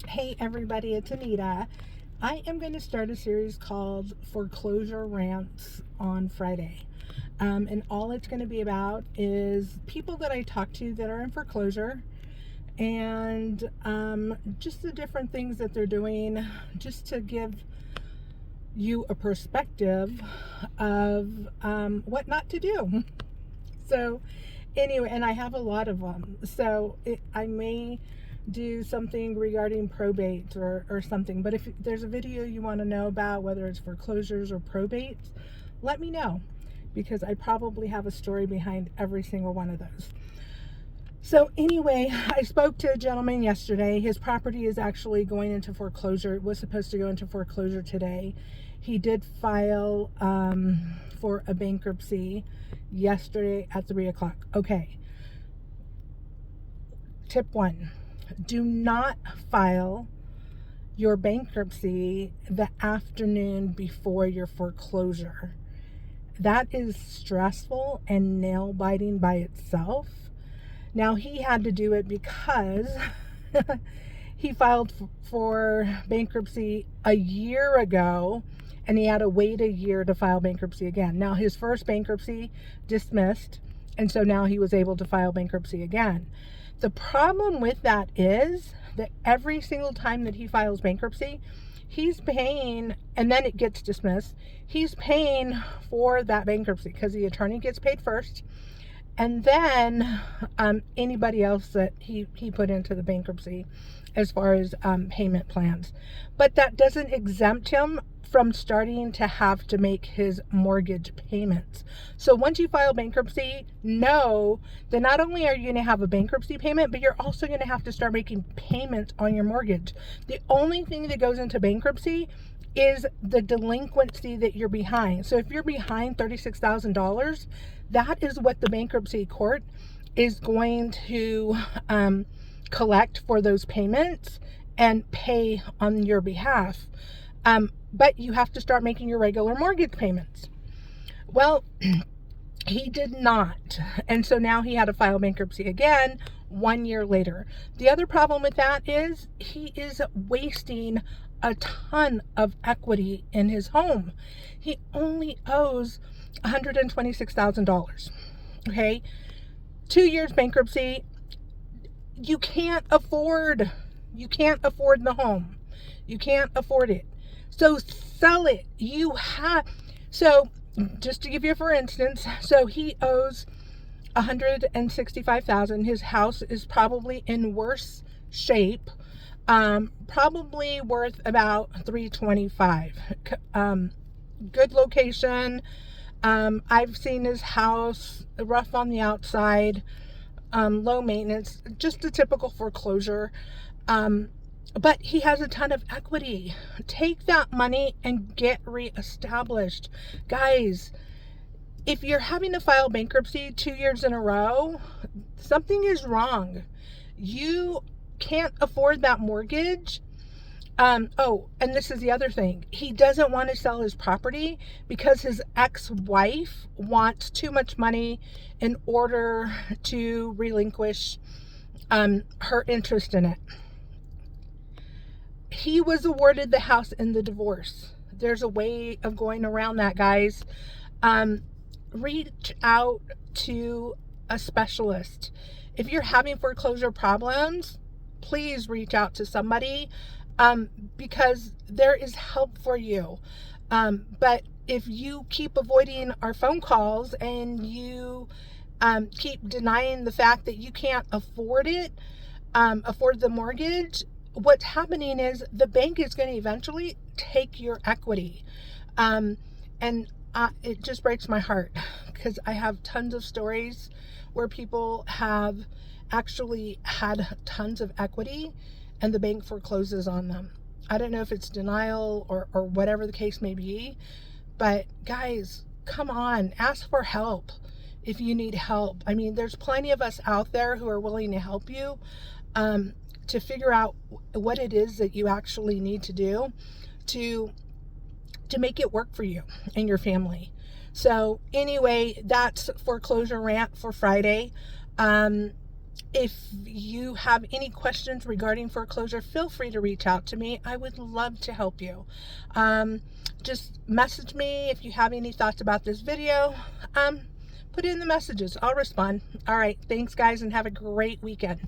Hey everybody, it's Anita. I am going to start a series called Foreclosure Rants on Friday. And all it's going to be about is people that I talk to that are in foreclosure and just the different things that they're doing, just to give you a perspective of what not to do. So anyway, and I have a lot of them. So I may do something regarding probate or something. But if there's a video you want to know about, whether it's foreclosures or probates, let me know, because I probably have a story behind every single one of those. So anyway, I spoke to a gentleman yesterday. His property is actually going into foreclosure. It was supposed to go into foreclosure today. He did file for a bankruptcy yesterday at 3 o'clock. Okay. Tip 1. Do not file your bankruptcy the afternoon before your foreclosure. That is stressful and nail-biting by itself. Now, he had to do it because he filed for bankruptcy a year ago, and he had to wait a year to file bankruptcy again. Now, his first bankruptcy dismissed, and so now he was able to file bankruptcy again. The problem with that is that every single time that he files bankruptcy, he's paying, and then it gets dismissed, he's paying for that bankruptcy because the attorney gets paid first, and then anybody else that he put into the bankruptcy as far as payment plans. But that doesn't exempt him from starting to have to make his mortgage payments. So once you file bankruptcy, know that not only are you going to have a bankruptcy payment, but you're also going to have to start making payments on your mortgage. The only thing that goes into bankruptcy is the delinquency that you're behind. So if you're behind $36,000, that is what the bankruptcy court is going to collect for those payments and pay on your behalf. But you have to start making your regular mortgage payments. Well, he did not. And so now he had to file bankruptcy again 1 year later. The other problem with that is he is wasting a ton of equity in his home. He only owes $126,000. Okay? 2 years bankruptcy. You can't afford the home. You can't afford it. So sell it. So just to give you for instance, so he owes $165,000. His house is probably in worse shape. Probably worth about $325,000. Good location. I've seen his house, rough on the outside, low maintenance, just a typical foreclosure. But he has a ton of equity. Take that money and get reestablished. Guys, if you're having to file bankruptcy 2 years in a row, something is wrong. You can't afford that mortgage. And this is the other thing. He doesn't want to sell his property because his ex-wife wants too much money in order to relinquish her interest in it. He was awarded the house in the divorce. There's a way of going around that, guys. Reach out to a specialist. If you're having foreclosure problems, please reach out to somebody, because there is help for you. But if you keep avoiding our phone calls and you keep denying the fact that you can't afford the mortgage, what's happening is the bank is going to eventually take your equity. It just breaks my heart because I have tons of stories where people have actually had tons of equity and the bank forecloses on them. I don't know if it's denial or whatever the case may be, but guys, come on, ask for help if you need help. I mean, there's plenty of us out there who are willing to help you to figure out what it is that you actually need to do to make it work for you and your family. So anyway, that's Foreclosure Rant for Friday. If you have any questions regarding foreclosure, feel free to reach out to me. I would love to help you. Just message me if you have any thoughts about this video. Put in the messages. I'll respond. All right. Thanks, guys, and have a great weekend.